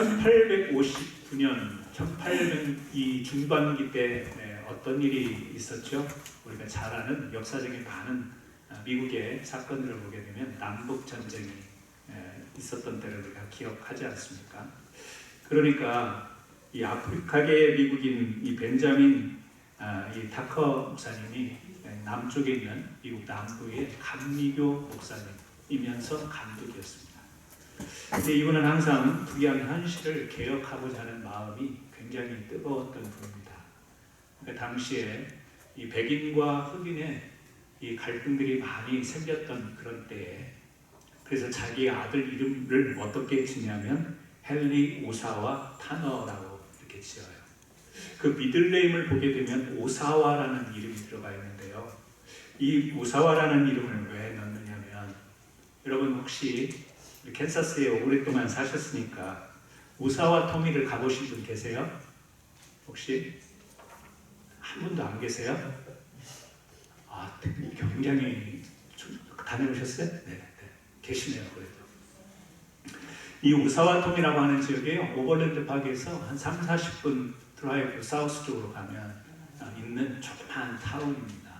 1859년 1800이 중반기 때 어떤 일이 있었죠? 우리가 잘 아는 역사적인 많은 미국의 사건들을 보게 되면 남북 전쟁이 있었던 때를 우리가 기억하지 않습니까? 그러니까 이 아프리카계 미국인 이 벤자민 이 타커 목사님이 남쪽에 있는 미국 남부의 감리교 목사님이면서 감독이었습니다. 근데 이분은 항상 북양 현실을 개혁하고자 하는 마음이 굉장히 뜨거웠던 분입니다. 그러니까 당시에 이 백인과 흑인의 이 갈등들이 많이 생겼던 그런 때에 그래서 자기 아들 이름을 어떻게 지냐면 헨리 오사와 타너라고 이렇게 지어요. 그 미들네임을 보게 되면 오사와라는 이름이 들어가 있는데요. 이 오사와라는 이름을 왜 넣느냐면 여러분 혹시 캔사스에 오랫동안 사셨으니까 오사와 토미를 가보신 분 계세요? 혹시? 한 분도 안 계세요? 굉장히 다녀오셨어요? 네, 계시네요. 그래도 이 오사와 톰이라고 하는 지역에 오버랜드 파크에서 한 30-40분 드라이브 사우스 쪽으로 가면 있는 조그만 타운입니다.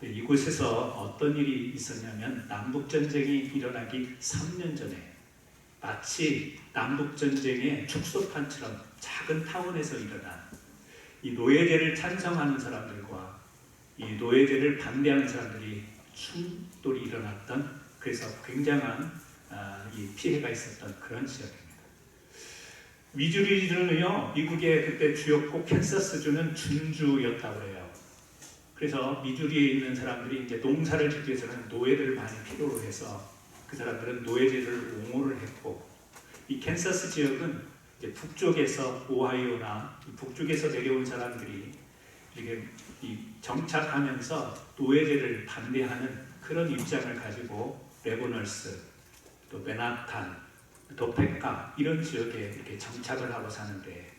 이곳에서 어떤 일이 있었냐면 남북전쟁이 일어나기 3년 전에 마치 남북전쟁의 축소판처럼 작은 타운에서 일어난 이 노예제를 찬성하는 사람들과 이 노예제를 반대하는 사람들이 충돌이 일어났던 그래서 굉장한 이 피해가 있었던 그런 지역입니다. 미주리주는요 미국의 그때 주였고 캔사스주는 준주였다고 해요. 그래서 미주리에 있는 사람들이 이제 농사를 짓기 위해서는 노예들을 많이 필요로 해서 그 사람들은 노예제를 옹호를 했고 이 캔사스 지역은 이제 북쪽에서 오하이오나 북쪽에서 내려온 사람들이 이렇게 정착하면서 노예제를 반대하는 그런 입장을 가지고 레고널스, 또 맨하탄, 도페카 이런 지역에 이렇게 정착을 하고 사는데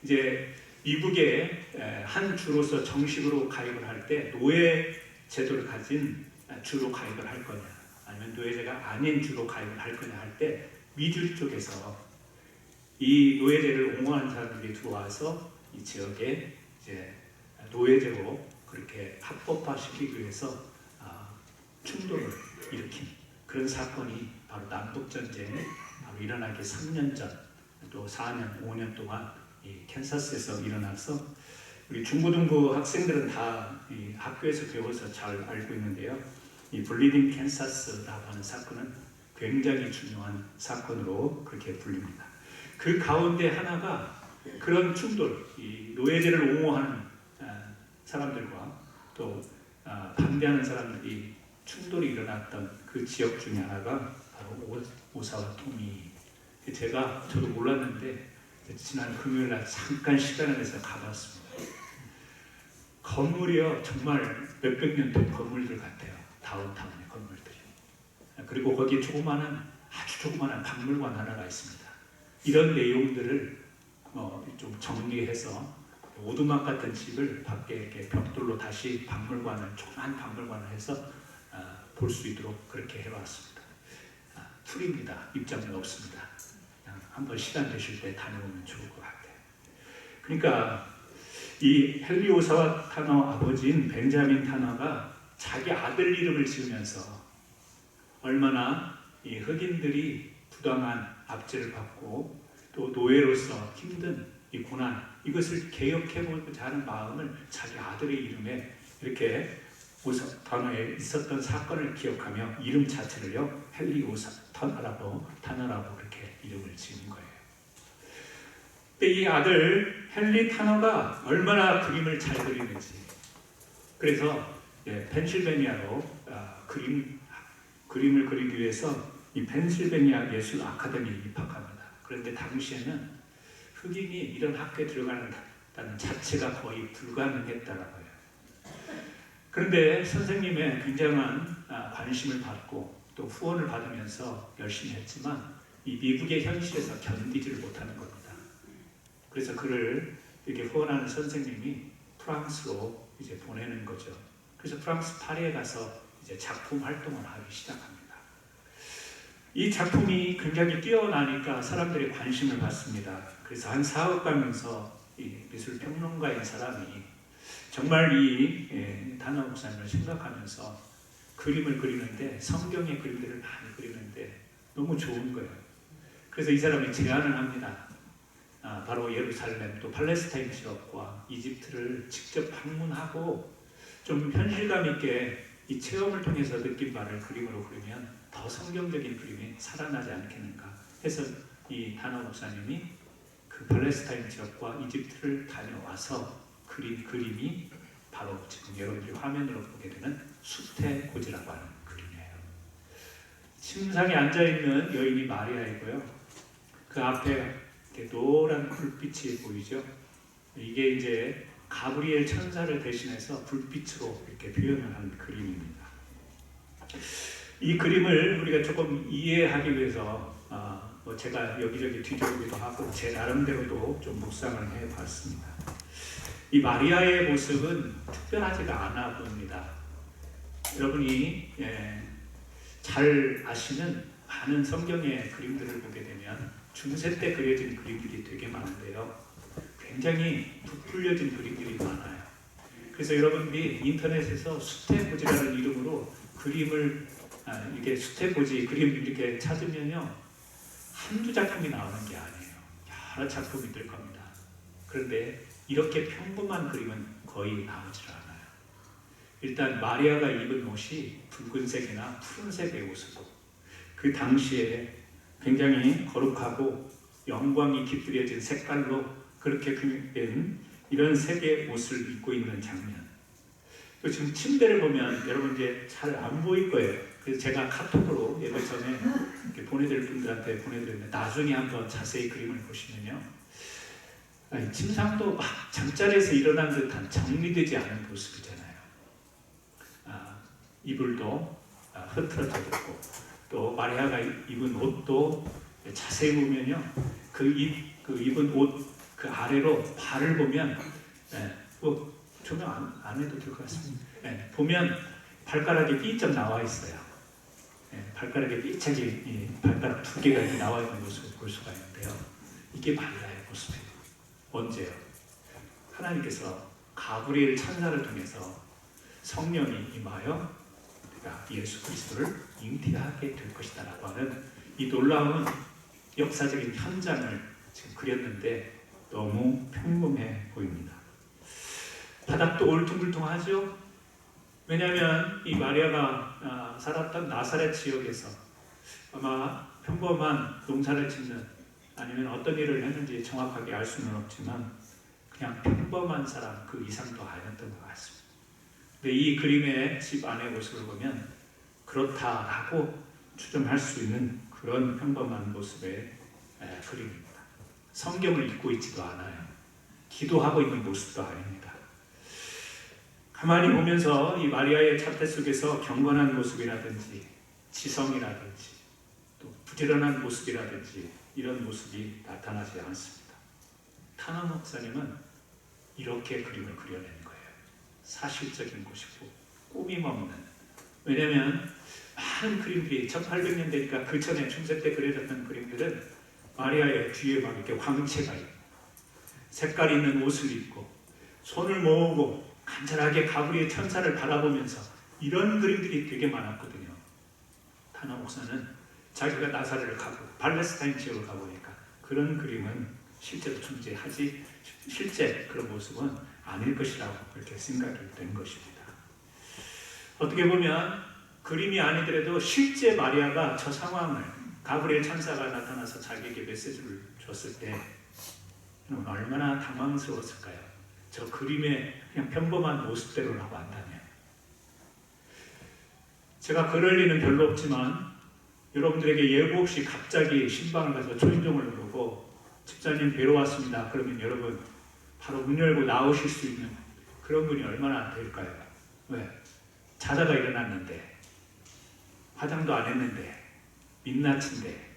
이제 미국의 한 주로서 정식으로 가입을 할 때 노예 제도를 가진 주로 가입을 할 거냐 아니면 노예제가 아닌 주로 가입을 할 거냐 할 때 미주리 쪽에서 이 노예제를 옹호하는 사람들이 들어와서 이 지역에 이제 노예제로 그렇게 합법화시키기 위해서 충돌을 일으킨 그런 사건이 바로 남북전쟁이 바로 일어나기 3년 전, 또 4년, 5년 동안 이 캔사스에서 일어나서 우리 중고등부 학생들은 다 이 학교에서 배워서 잘 알고 있는데요. 이 블리딩 캔사스라고 하는 사건은 굉장히 중요한 사건으로 그렇게 불립니다. 그 가운데 하나가 그런 충돌, 이 노예제를 옹호하는 사람들과 또 반대하는 사람들이 충돌이 일어났던 그 지역 중에 하나가 바로 오사와 토미. 저도 몰랐는데 지난 금요일날 잠깐 시간을 내서 가봤습니다. 건물이요 정말 몇백 년 된 건물들 같아요. 다운타운의 건물들이. 그리고 거기에 아주 조그마한 박물관 하나가 있습니다. 이런 내용들을 좀 정리해서 오두막 같은 집을 밖에 이렇게 벽돌로 다시 조그만 박물관을 해서 볼 수 있도록 그렇게 해왔습니다. 풀입니다. 입장은 없습니다. 그냥 한번 시간 되실 때 다녀오면 좋을 것 같아요. 그러니까 이 헨리 오사와 타너 아버지인 벤자민 타너가 자기 아들 이름을 지으면서 얼마나 이 흑인들이 부당한 압제를 받고 또 노예로서 힘든 이 고난 이것을 개혁해보고자 하는 마음을 자기 아들의 이름에 이렇게 단어에 있었던 사건을 기억하며 이름 자체를요 헨리 오사 타너라고 그렇게 이름을 지은 거예요. 근데 이 아들 헨리 타너가 얼마나 그림을 잘 그리는지 그래서 펜실베니아로 그림을 그리기 위해서 이 펜실베니아 예술 아카데미에 입학합니다. 그런데 당시에는 흑인이 이런 학교에 들어간다는 자체가 거의 불가능했다라고 해요. 그런데 선생님의 굉장한 관심을 받고 또 후원을 받으면서 열심히 했지만 이 미국의 현실에서 견디지를 못하는 겁니다. 그래서 그를 이렇게 후원하는 선생님이 프랑스로 이제 보내는 거죠. 그래서 프랑스 파리에 가서 이제 작품 활동을 하기 시작합니다. 이 작품이 굉장히 뛰어나니까 사람들이 관심을 받습니다. 그래서 한 사업 가면서 이 미술 평론가인 사람이 정말 이 다나 목사님을 생각하면서 그림을 그리는데, 성경의 그림들을 많이 그리는데 너무 좋은 거예요. 그래서 이 사람이 제안을 합니다. 바로 예루살렘 또 팔레스타인 지역과 이집트를 직접 방문하고 좀 현실감 있게 이 체험을 통해서 느낀 바를 그림으로 그리면 더 성경적인 그림이 살아나지 않겠는가 해서 이 다나 목사님이 그 팔레스타인 지역과 이집트를 다녀와서 그린 그림이 바로 지금 여러분들이 화면으로 보게 되는 수태고지라고 하는 그림이에요. 침상에 앉아있는 여인이 마리아이고요. 그 앞에 이렇게 노란 불빛이 보이죠. 이게 이제 가브리엘 천사를 대신해서 불빛으로 이렇게 표현을 한 그림입니다. 이 그림을 우리가 조금 이해하기 위해서 제가 여기저기 뒤져보기도 하고 제 나름대로도 좀 묵상을 해봤습니다. 이 마리아의 모습은 특별하지가 않아 보입니다. 여러분이 잘 아시는 많은 성경의 그림들을 보게 되면 중세 때 그려진 그림들이 되게 많은데요. 굉장히 부풀려진 그림들이 많아요. 그래서 여러분들이 인터넷에서 수태고지라는 이름으로 그림을 이게 수태고지 그림 이렇게 찾으면요, 한두 작품이 나오는 게 아니에요. 여러 작품이 될 겁니다. 그런데 이렇게 평범한 그림은 거의 나오질 않아요. 일단 마리아가 입은 옷이 붉은색이나 푸른색의 옷이고, 그 당시에 굉장히 거룩하고 영광이 깃들여진 색깔로 그렇게 된 이런 색의 옷을 입고 있는 장면. 또 지금 침대를 보면 여러분 이제 잘 안 보일 거예요. 그래서 제가 카톡으로 예배 전에 이렇게 보내드릴 분들한테 보내드렸는데, 나중에 한번 자세히 그림을 보시면요, 침상도 막 잠자리에서 일어난 듯한 정리되지 않은 모습이잖아요. 이불도 흐트러져 있고, 또 마리아가 입은 옷도 자세히 보면요, 그 입은 옷 그 아래로 발을 보면, 조명 안 해도 될 것 같습니다. 보면 발가락이 삐쩍 나와 있어요. 발가락에 삐짝이 발가락 두 개가 이렇게 나와 있는 모습을 볼 수가 있는데요. 이게 마리아의 모습이에요. 언제요? 하나님께서 가브리엘 천사를 통해서 성령이 임하여 내가 예수 그리스도를 잉태하게 될 것이다 라고 하는 이 놀라운 역사적인 현장을 지금 그렸는데 너무 평범해 보입니다. 바닥도 울퉁불퉁하죠? 왜냐하면 이 마리아가 살았던 나사렛 지역에서 아마 평범한 농사를 짓는, 아니면 어떤 일을 했는지 정확하게 알 수는 없지만 그냥 평범한 사람 그 이상도 아니었던 것 같습니다. 근데 이 그림의 집 안의 모습을 보면 그렇다라고 추정할 수 있는 그런 평범한 모습의 그림입니다. 성경을 읽고 있지도 않아요. 기도하고 있는 모습도 아닙니다. 가만히 보면서 이 마리아의 차태 속에서 경건한 모습이라든지 지성이라든지 또 부지런한 모습이라든지 이런 모습이 나타나지 않습니다. 다나 목사님은 이렇게 그림을 그려낸 거예요. 사실적인 것이고 꾸밈없는. 왜냐하면 많은 그림들이 1800년대니까 그 전에 중세 때 그려졌던 그림들은 마리아의 뒤에 막 이렇게 광채가 있고 색깔 있는 옷을 입고 손을 모으고 간절하게 가브리엘 천사를 바라보면서 이런 그림들이 되게 많았거든요. 다나 목사는 자기가 나사렛을 가고 팔레스타인 지역을 가보니까 그런 그림은 실제로 존재하지, 실제 그런 모습은 아닐 것이라고 그렇게 생각이 된 것입니다. 어떻게 보면 그림이 아니더라도 실제 마리아가 저 상황을, 가브리엘 천사가 나타나서 자기에게 메시지를 줬을 때 얼마나 당황스러웠을까요? 저 그림의 그냥 평범한 모습대로라고 한다면. 제가 그럴 리는 별로 없지만 여러분들에게 예고 없이 갑자기 신방을 가서 초인종을 누르고 집사님 뵈러 왔습니다. 그러면 여러분 바로 문 열고 나오실 수 있는 그런 분이 얼마나 될까요? 왜? 자다가 일어났는데, 화장도 안 했는데, 민낯인데,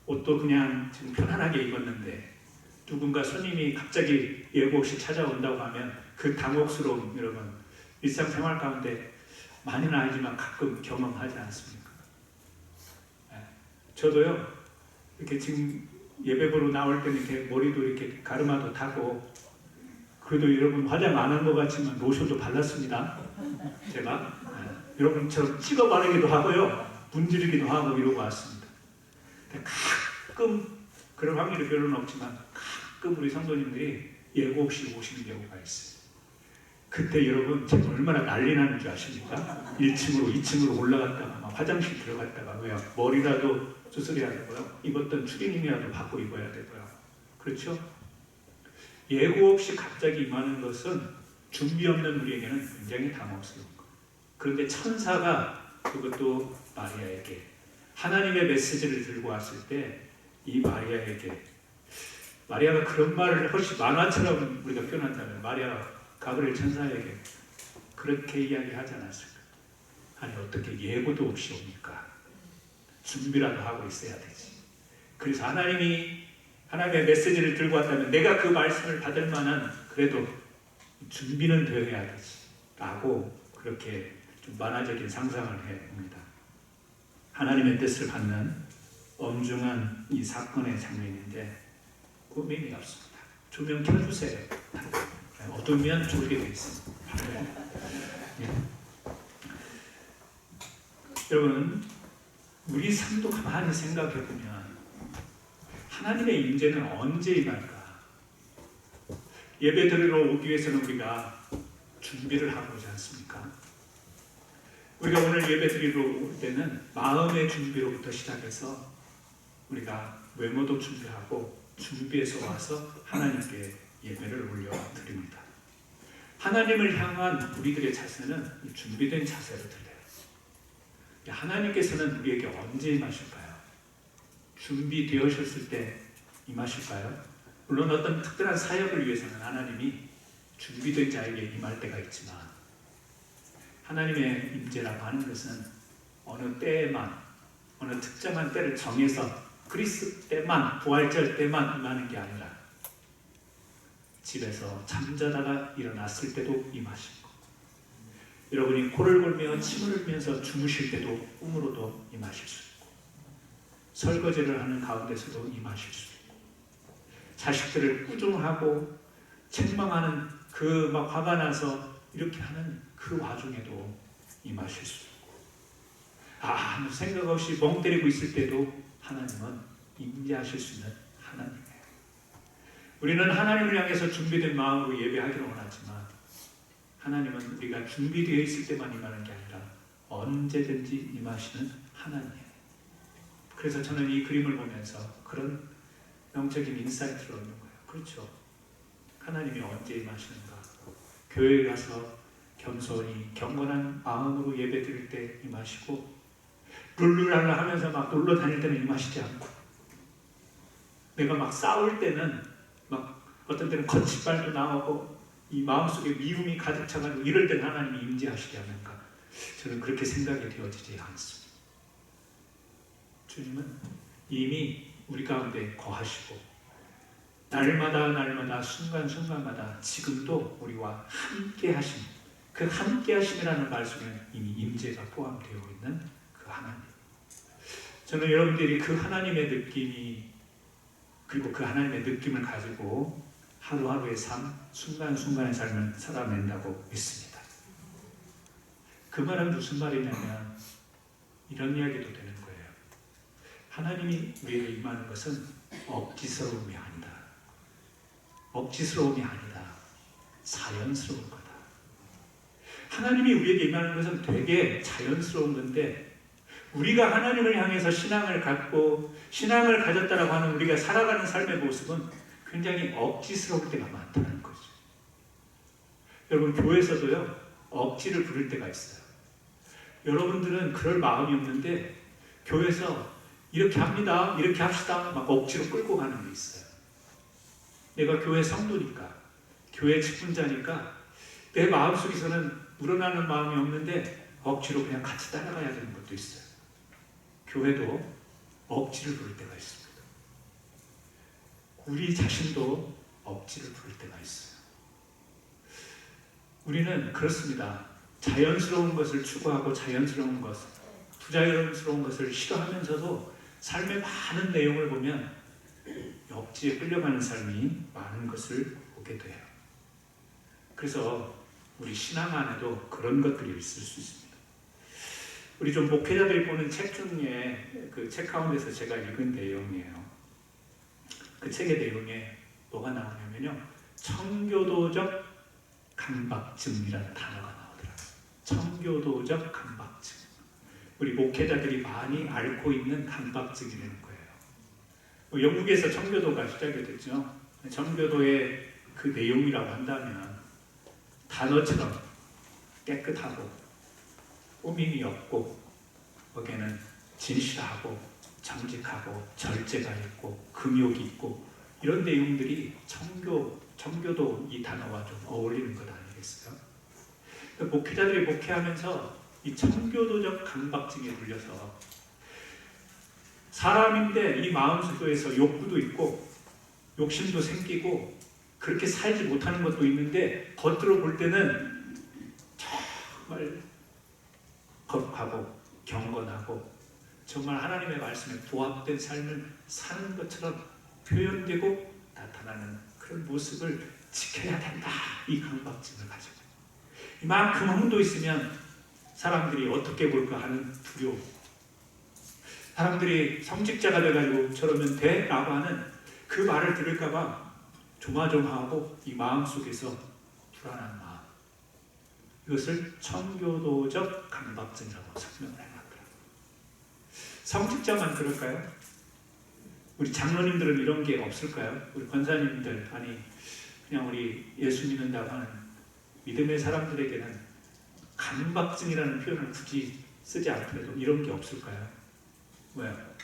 옷도 그냥 지금 편안하게 입었는데, 누군가 손님이 갑자기 예고 없이 찾아온다고 하면 그 당혹스러움, 여러분 일상생활 가운데 많이는 아니지만 가끔 경험하지 않습니까? 저도요, 이렇게 지금 예배 보러 나올 때는 이렇게 머리도 이렇게 가르마도 타고, 그래도 여러분 화장 안 한 것 같지만 로션도 발랐습니다. 제가. 여러분 저 찍어 바르기도 하고요, 문지르기도 하고 이러고 왔습니다. 가끔, 그런 확률이 별로는 없지만 가끔 우리 성도님들이 예고 없이 오시는 경우가 있어요. 그때 여러분 제가 얼마나 난리 나는 줄 아십니까? 1층으로 2층으로 올라갔다가 막 화장실 들어갔다가 왜요? 머리라도 수술해야 되고요, 입었던 추리닝이라도 바꿔 입어야 되고요. 그렇죠? 예고 없이 갑자기 임하는 것은 준비 없는 우리에게는 굉장히 당혹스러운 거예요. 그런데 천사가, 그것도 마리아에게 하나님의 메시지를 들고 왔을 때 이 마리아에게, 마리아가 그런 말을 훨씬 만화처럼 우리가 표현한다면 마리아가 가브리엘 천사에게 그렇게 이야기하지 않았을까? 아니 어떻게 예고도 없이 옵니까? 준비라도 하고 있어야 되지. 그래서 하나님의 메시지를 들고 왔다면 내가 그 말씀을 받을 만한 그래도 준비는 되어야 되지 라고 그렇게 좀 만화적인 상상을 해봅니다. 하나님의 뜻을 받는 엄중한 이 사건의 장면인데 그 의미 없습니다. 조명 켜주세요. 어두우면 졸게 돼 있습니다. 여러분, 우리 삶도 가만히 생각해 보면 하나님의 임재는 언제 임할까? 예배 드리러 오기 위해서는 우리가 준비를 하고 오지 않습니까? 우리가 오늘 예배 드리러 올 때는 마음의 준비로부터 시작해서 우리가 외모도 준비하고 준비해서 와서 하나님께 예배를 올려드립니다. 하나님을 향한 우리들의 자세는 준비된 자세로 드려요. 하나님께서는 우리에게 언제 임하실까요? 준비되으셨을 때 임하실까요? 물론 어떤 특별한 사역을 위해서는 하나님이 준비된 자에게 임할 때가 있지만, 하나님의 임재라고 하는 것은 어느 때에만, 어느 특정한 때를 정해서 그리스 때만, 부활절 때만 임하는 게 아니라 집에서 잠자다가 일어났을 때도 임하시고, 여러분이 코를 골며 침을 흘리면서 주무실 때도 꿈으로도 임하실 수 있고, 설거지를 하는 가운데서도 임하실 수 있고, 자식들을 꾸중하고 책망하는 그 막 화가 나서 이렇게 하는 그 와중에도 임하실 수 있고, 아무 생각 없이 멍 때리고 있을 때도 하나님은 임재하실 수 있는 하나님이에요. 우리는 하나님을 향해서 준비된 마음으로 예배하기를 원하지만, 하나님은 우리가 준비되어 있을 때만 임하는 게 아니라 언제든지 임하시는 하나님이에요. 그래서 저는 이 그림을 보면서 그런 영적인 인사이트를 얻는 거예요. 그렇죠. 하나님이 언제 임하시는가? 교회에 가서 겸손히 경건한 마음으로 예배 드릴 때 임하시고, 룰루랄라 하면서 막 놀러 다닐 때는 임하시지 않고, 내가 막 싸울 때는 막 어떤 때는 거짓말도 나오고 이 마음속에 미움이 가득 차가지고 이럴 때는 하나님이 임재하시지 않는가? 저는 그렇게 생각이 되어지지 않습니다. 주님은 이미 우리 가운데 거하시고 날마다 순간순간마다 지금도 우리와 함께 하심, 그 함께 하심이라는 말 속에는 이미 임재가 포함되어 있는 그 하나님. 저는 여러분들이 그 하나님의 느낌이, 그리고 그 하나님의 느낌을 가지고 하루하루의 삶, 순간순간의 삶을 살아낸다고 믿습니다. 그 말은 무슨 말이냐면 이런 이야기도 되는 거예요. 하나님이 우리에게 임하는 것은 억지스러움이 아니다. 억지스러움이 아니다. 자연스러운 거다. 하나님이 우리에게 임하는 것은 되게 자연스러운 건데, 우리가 하나님을 향해서 신앙을 갖고 신앙을 가졌다라고 하는 우리가 살아가는 삶의 모습은 굉장히 억지스러울 때가 많다는 거죠. 여러분, 교회에서도요 억지를 부릴 때가 있어요. 여러분들은 그럴 마음이 없는데 교회에서 이렇게 합니다, 이렇게 합시다 막 억지로 끌고 가는 게 있어요. 내가 교회 성도니까, 교회 직분자니까 내 마음속에서는 우러나는 마음이 없는데 억지로 그냥 같이 따라가야 되는 것도 있어요. 교회도 억지를 부릴 때가 있습니다. 우리 자신도 억지를 부릴 때가 있어요. 우리는 그렇습니다. 자연스러운 것을 추구하고 자연스러운 것, 부자연스러운 것을 싫어하면서도 삶의 많은 내용을 보면 억지에 끌려가는 삶이 많은 것을 보게 돼요. 그래서 우리 신앙 안에도 그런 것들이 있을 수 있습니다. 우리 좀 목회자들이 보는 책 중에 그 책 가운데서 제가 읽은 내용이에요. 그 책의 내용에 뭐가 나오냐면요, 청교도적 강박증이라는 단어가 나오더라고요. 청교도적 강박증. 우리 목회자들이 많이 앓고 있는 강박증이라는 거예요. 영국에서 청교도가 시작이 됐죠. 청교도의 그 내용이라고 한다면 단어처럼 깨끗하고 꾸밈이 없고, 거기에는 진실하고 정직하고 절제가 있고 금욕이 있고, 이런 내용들이 청교도 이 단어와 좀 어울리는 것 아니겠어요? 목회자들이 목회하면서 이 청교도적 강박증에 눌려서 사람인데 이 마음속에서 욕구도 있고 욕심도 생기고 그렇게 살지 못하는 것도 있는데 겉으로 볼 때는 정말 거룩하고 경건하고 정말 하나님의 말씀에 부합된 삶을 사는 것처럼 표현되고 나타나는 그런 모습을 지켜야 된다. 이 강박증을 가지고 이만큼 흥도 있으면 사람들이 어떻게 볼까 하는 두려움, 사람들이 성직자가 돼가지고 저러면 돼? 라고 하는 그 말을 들을까 봐 조마조마하고 이 마음속에서 불안한 마음, 이것을 청교도적 강박증이라고 설명을 해놨더라고요. 성직자만 그럴까요? 우리 장로님들은 이런 게 없을까요? 우리 권사님들, 아니 그냥 우리 예수 믿는다고 하는 믿음의 사람들에게는 강박증이라는 표현을 굳이 쓰지 않더라도 이런 게 없을까요? 왜요?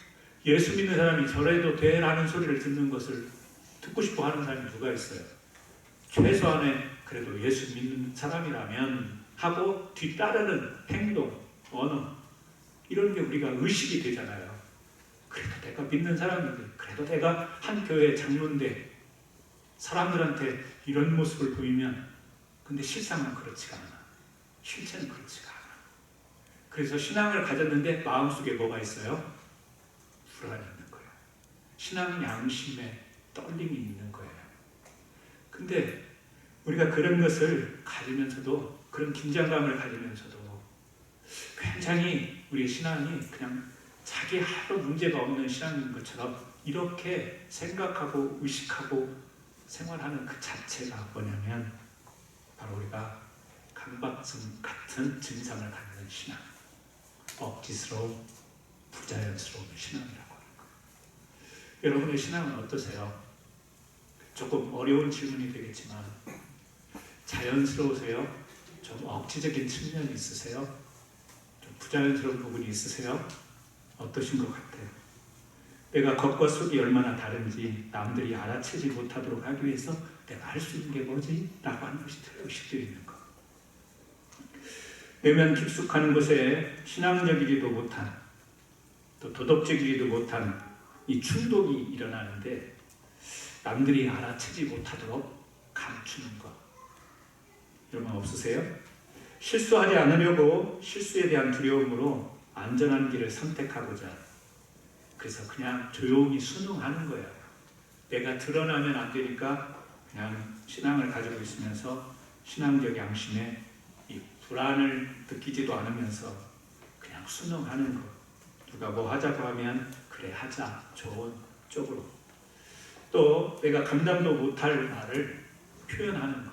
예수 믿는 사람이 저래도 돼라는 소리를 듣는 것을 듣고 싶어 하는 사람이 누가 있어요? 최소한의 그래도 예수 믿는 사람이라면 하고 뒤따르는 행동, 언어, 이런 게 우리가 의식이 되잖아요. 그래도 내가 믿는 사람인데, 그래도 내가 한 교회 장로인데 사람들한테 이런 모습을 보이면, 근데 실상은 그렇지가 않아. 실체는 그렇지가 않아. 그래서 신앙을 가졌는데 마음속에 뭐가 있어요? 불안이 있는 거예요. 신앙 양심에 떨림이 있는 거예요. 근데 우리가 그런 것을 가지면서도, 그런 긴장감을 가지면서도 굉장히 우리의 신앙이 그냥 자기 하루 문제가 없는 신앙인 것처럼 이렇게 생각하고 의식하고 생활하는 그 자체가 뭐냐면 바로 우리가 강박증 같은 증상을 갖는 신앙, 억지스러운 부자연스러운 신앙이라고 하는 거예요. 여러분의 신앙은 어떠세요? 조금 어려운 질문이 되겠지만 자연스러우세요? 좀 억지적인 측면이 있으세요? 좀 부자연스러운 부분이 있으세요? 어떠신 것 같아요? 내가 겉과 속이 얼마나 다른지 남들이 알아채지 못하도록 하기 위해서 내가 할 수 있는 게 뭐지? 라고 하는 것이 의식되어 있는 것. 내면 깊숙한 곳에 신앙적이지도 못한, 또 도덕적이지도 못한 이 충동이 일어나는데 남들이 알아채지 못하도록 감추는 것. 여러분 없으세요? 실수하지 않으려고 실수에 대한 두려움으로 안전한 길을 선택하고자, 그래서 그냥 조용히 순응하는 거예요. 내가 드러나면 안 되니까 그냥 신앙을 가지고 있으면서 신앙적 양심에 이 불안을 느끼지도 않으면서 그냥 순응하는 것. 누가 뭐 하자고 하면 그래 하자, 좋은 쪽으로. 또 내가 감당도 못할 말을 표현하는 것.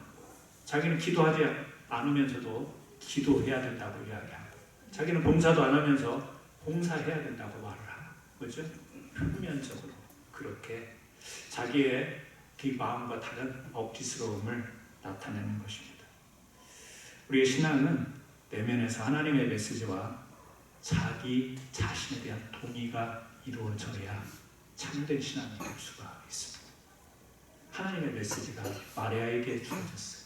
자기는 기도하지 않으면서도 기도해야 된다고 이야기하고, 자기는 봉사도 안 하면서 봉사해야 된다고 말을 하고, 그렇죠? 표면적으로 그렇게 자기의 그 마음과 다른 억지스러움을 나타내는 것입니다. 우리의 신앙은 내면에서 하나님의 메시지와 자기 자신에 대한 동의가 이루어져야 참된 신앙이 될 수가 있습니다. 하나님의 메시지가 마리아에게 주어졌어요.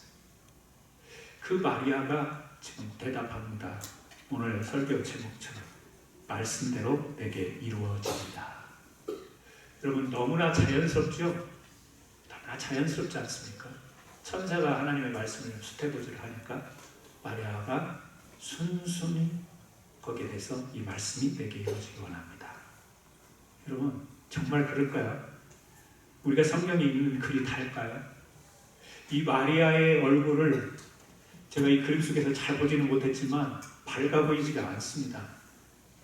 그 마리아가 지금 대답합니다. 오늘 설교 제목처럼 말씀대로 내게 이루어집니다. 여러분 너무나 자연스럽죠? 너무나 자연스럽지 않습니까? 천사가 하나님의 말씀을 수태고지를 하니까 마리아가 순순히 거기에 대해서 이 말씀이 내게 이루어지기 원합니다. 여러분 정말 그럴까요? 우리가 성경에 있는 글이 다일까요? 이 마리아의 얼굴을 제가 이 그림 속에서 잘 보지는 못했지만 밝아 보이지가 않습니다.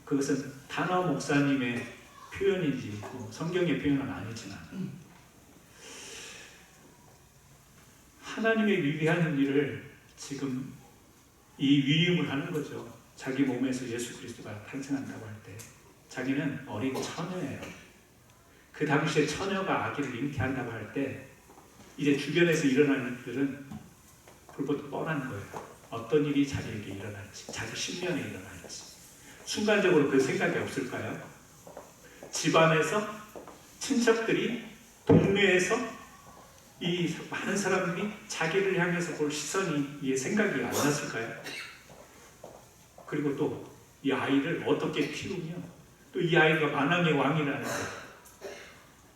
그것은 단어 목사님의 표현인지 성경의 표현은 아니지만 하나님의 위대한 일을 지금 이 위임을 하는 거죠. 자기 몸에서 예수 그리스도가 탄생한다고 할 때 자기는 어린 처녀예요. 그 당시에 처녀가 아기를 잉태한다고 할 때 이제 주변에서 일어나는 일들은 불보듯 뻔한 거예요. 어떤 일이 자기에게 일어날지, 자기 신변에 일어날지 순간적으로 그 생각이 없을까요? 집안에서, 친척들이, 동네에서 이 많은 사람들이 자기를 향해서 볼 시선이, 이 생각이 안 났을까요? 그리고 또 이 아이를 어떻게 키우며 또 이 아이가 만왕의 왕이라는 것,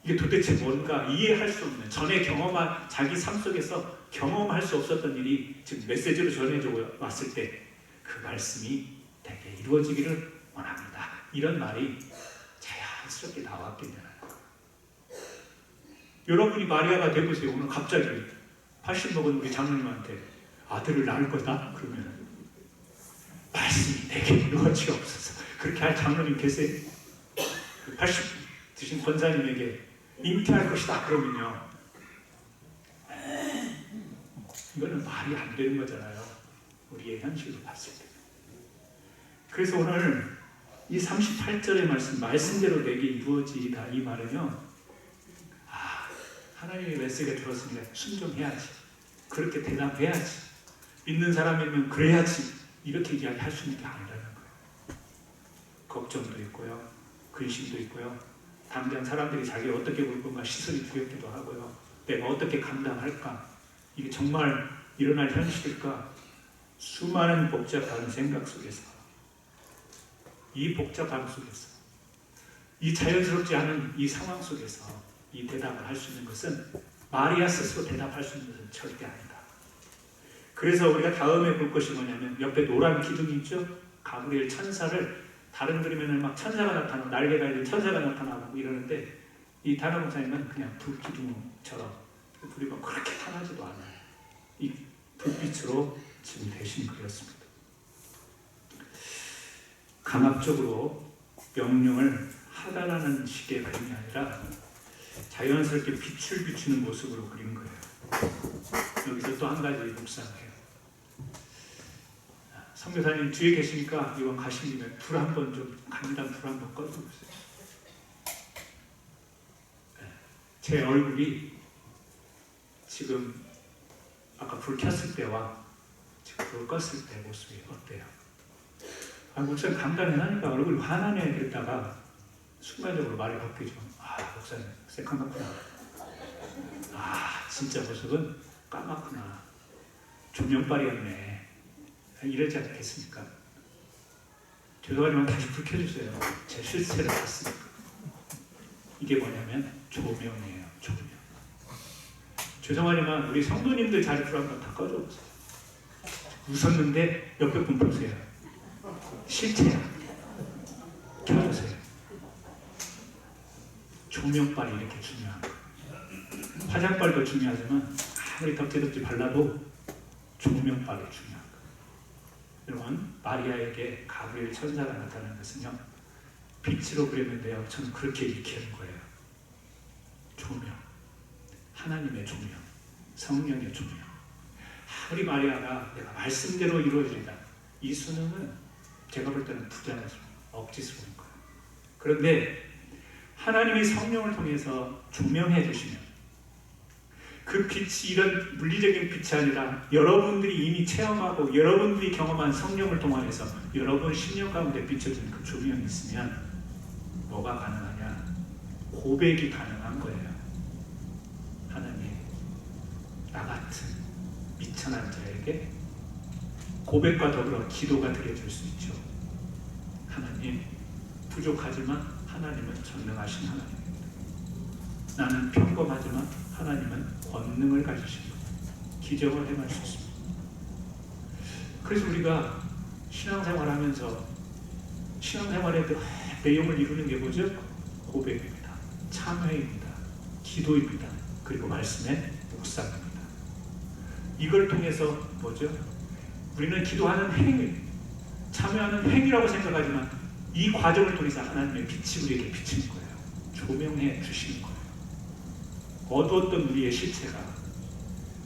이게 도대체 뭔가 이해할 수 없는, 전에 경험한 자기 삶 속에서 경험할 수 없었던 일이 지금 메시지로 전해져 왔을 때 그 말씀이 되게 이루어지기를 원합니다. 이런 말이 자연스럽게 나왔겠냐. 여러분이 마리아가 되보세요. 오늘 갑자기 80 먹은 우리 장로님한테 아들을 낳을 거다? 그러면 말씀이 내게 이루어지옵소서. 그렇게 할 장로님 계세요? 80 드신 권사님에게 잉태할 것이다 그러면요, 이거는 말이 안 되는 거잖아요. 우리의 현실로 봤을 때. 그래서 오늘 이 38절의 말씀대로 내게 이루어지이다 이 말은요, 하나님의 메시지가 들었으니까 순종해야지, 그렇게 대답해야지, 믿는 사람이면 그래야지, 이렇게 이야기할 수 있는 게 아니라는 거예요. 걱정도 있고요, 근심도 있고요, 당장 사람들이 자기를 어떻게 볼 건가 시선이 두렵기도 하고요, 내가 어떻게 감당할까, 이게 정말 일어날 현실일까, 수많은 복잡한 생각 속에서, 이 복잡함 속에서, 이 자연스럽지 않은 이 상황 속에서 이 대답을 할 수 있는 것은, 마리아 스스로 대답할 수 있는 것은 절대 아니다. 그래서 우리가 다음에 볼 것이 뭐냐면, 옆에 노란 기둥이 있죠? 가브리엘 천사를, 다른 그림에는 막 천사가 나타나고 날개 달린 천사가 나타나고 이러는데, 이 단어 목사님은 그냥 불기둥처럼 불이 막 그렇게 환하지도 않아요. 이 불빛으로 지금 대신 그렸습니다. 강압적으로 명령을 하달하는 식의 그림이 아니라 자연스럽게 빛을 비추는 모습으로 그린 거예요. 여기서 또 한 가지 묵상해요. 선교사님 뒤에 계시니까 이왕 가신 김에 불 한번 좀, 강단 불 한번 꺼주세요. 제 얼굴이 지금 아까 불 켰을 때와 지금 불 껐을 때 모습이 어때요? 목사님 강단해하니까 얼굴이 환하네 그랬다가 순간적으로 말이 바뀌죠. 목사님 새까맣구나. 진짜 모습은 까맣구나. 조명빨이었네. 이러지 않겠습니까? 죄송하지만 다시 불 켜주세요. 제 실체를 봤으니까. 이게 뭐냐면 조명이에요. 조명. 죄송하지만 우리 성도님들 자리 불 한번 다 꺼줘보세요. 웃었는데 옆에 분 보세요. 실체야. 켜주세요. 조명빨이 이렇게 중요한 거예요. 화장빨도 중요하지만 아무리 덕지덕지 발라도 조명빨이 중요한 거예요. 여러분, 마리아에게 가브리엘 천사가 나타나는 것은요, 빛으로 그렸는데요, 저는 그렇게 일으키는 거예요. 조명, 하나님의 조명, 성령의 조명. 우리 마리아가 내가 말씀대로 이루어지리다, 이 수능은 제가 볼 때는 부자연스러운, 억지스러운 거예요. 그런데 하나님이 성령을 통해서 조명해 주시면, 그 빛이 이런 물리적인 빛이 아니라 여러분들이 이미 체험하고 여러분들이 경험한 성령을 통해서 여러분 심령 가운데 비춰지는 그 조명이 있으면 뭐가 가능하냐? 고백이 가능한 거예요. 하나님, 나 같은 미천한 자에게 고백과 더불어 기도가 드려질 수 있죠. 하나님, 부족하지만 하나님은 전능하신 하나님입니다. 나는 평범하지만 하나님은 권능을 가지신 분, 기적을 행할 수 있습니다. 그래서 우리가 신앙생활하면서 신앙생활의 내용을 이루는 게 뭐죠? 고백입니다. 참회입니다. 기도입니다. 그리고 말씀의 묵상입니다. 이걸 통해서 뭐죠? 우리는 기도하는 행위, 참여하는 행위라고 생각하지만 이 과정을 통해서 하나님의 빛이 우리에게 비치는 거예요. 조명해 주시는 거예요. 어두웠던 우리의 실체가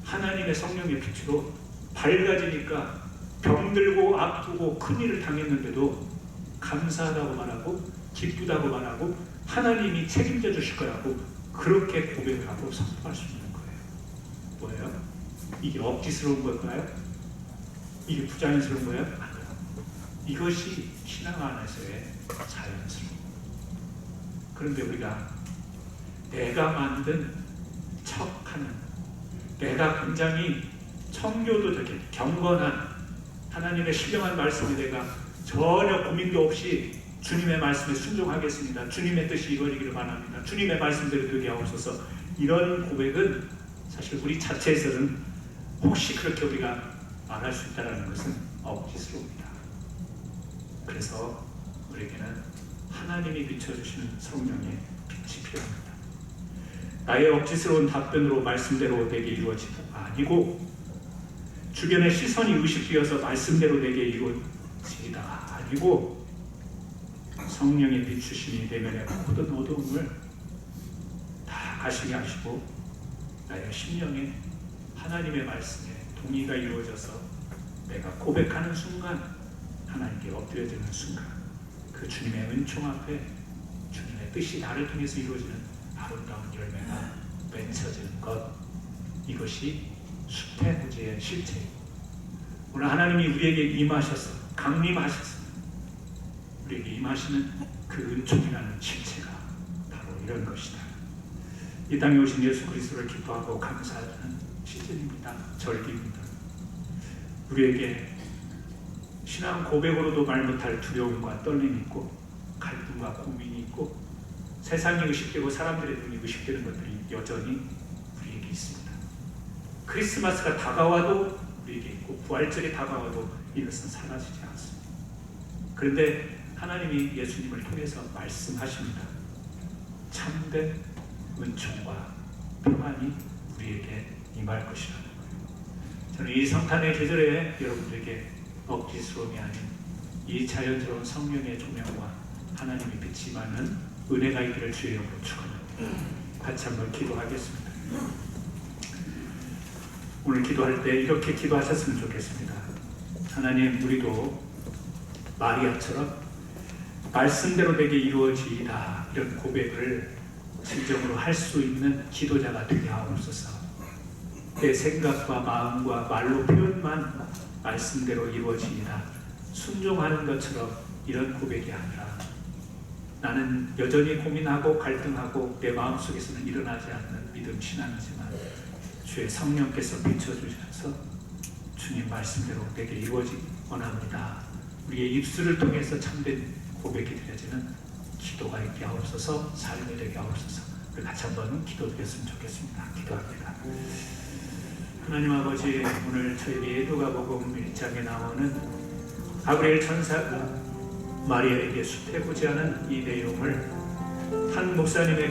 하나님의 성령의 빛으로 밝아지니까 병들고 아프고 큰일을 당했는데도 감사하다고 말하고 기쁘다고 말하고 하나님이 책임져 주실 거라고 그렇게 고백을 하고 선포할 수 있는 거예요. 뭐예요? 이게 억지스러운 걸까요? 이게 부자연스러운 거예요? 아니요. 이것이 신앙 안에서의 자연스러움. 그런데 우리가 내가 만든 척하는, 내가 굉장히 청교도적인 경건한 하나님의 신령한 말씀에 내가 전혀 고민도 없이 주님의 말씀에 순종하겠습니다. 주님의 뜻이 이루어지기를 바랍니다. 주님의 말씀대로 되게 하옵소서. 이런 고백은 사실 우리 자체에서는 혹시 그렇게 우리가 말할 수 있다는 것은 억지스러웁니다. 그래서 우리에게는 하나님이 비춰주시는 성령의 빛이 필요합니다. 나의 억지스러운 답변으로 말씀대로 내게 이루어지가 아니고 주변의 시선이 의식되어서 말씀대로 내게 이루어지기가 아니고 성령의 비추심이 내면의 모든 어두움을 다 가시게 하시고 나의 심령에 하나님의 말씀에 동의가 이루어져서 내가 고백하는 순간 하나님께 엎드려지는 순간 그 주님의 은총 앞에 주님의 뜻이 나를 통해서 이루어지는 아름다운 열매가 맺혀지는 것, 이것이 숲의 호지의 실체이고 오늘 하나님이 우리에게 임하셔서 강림하셔서 우리에게 임하시는 그 은총이라는 실체가 바로 이런 것이다. 이 땅에 오신 예수 그리스도를 기뻐하고 감사하는 시즌입니다. 절기입니다. 우리에게 신앙 고백으로도 말 못할 두려움과 떨림이 있고 갈등과 고민이 있고 세상이 의식되고 사람들의 눈이 의식되는 것들이 여전히 우리에게 있습니다. 크리스마스가 다가와도 우리에게 있고 부활절이 다가와도 이것은 사라지지 않습니다. 그런데 하나님이 예수님을 통해서 말씀하십니다. 참된 은총과 평안이 우리에게 임할 것이라는 거예요. 저는 이 성탄의 계절에 여러분들에게 억지스러움이 아닌 이 자연스러운 성령의 조명과 하나님의 빛이 임하는 은혜가 있기를 주의 이름으로 축원합니다. 같이 한번 기도하겠습니다. 오늘 기도할 때 이렇게 기도하셨으면 좋겠습니다. 하나님, 우리도 마리아처럼 말씀대로 내게 이루어지이다 이런 고백을 진정으로 할 수 있는 기도자가 되게 하옵소서. 내 생각과 마음과 말로 표현만 말씀대로 이루어지이다 순종하는 것처럼 이런 고백이 아니라 나는 여전히 고민하고 갈등하고 내 마음속에서는 일어나지 않는 믿음 신앙이지만 주의 성령께서 비춰주셔서 주님 말씀대로 내게 이루어지기 원합니다. 우리의 입술을 통해서 참된 고백이 드려지는 기도가 있게 하옵소서. 삶이 되게 하옵소서. 우리 같이 한번 기도드렸으면 좋겠습니다. 기도합니다. 하나님 아버지, 오늘 저희에게 누가복음 1장에 나오는 가브리엘 천사가 마리아에게 수태고지하는 이 내용을 한 목사님의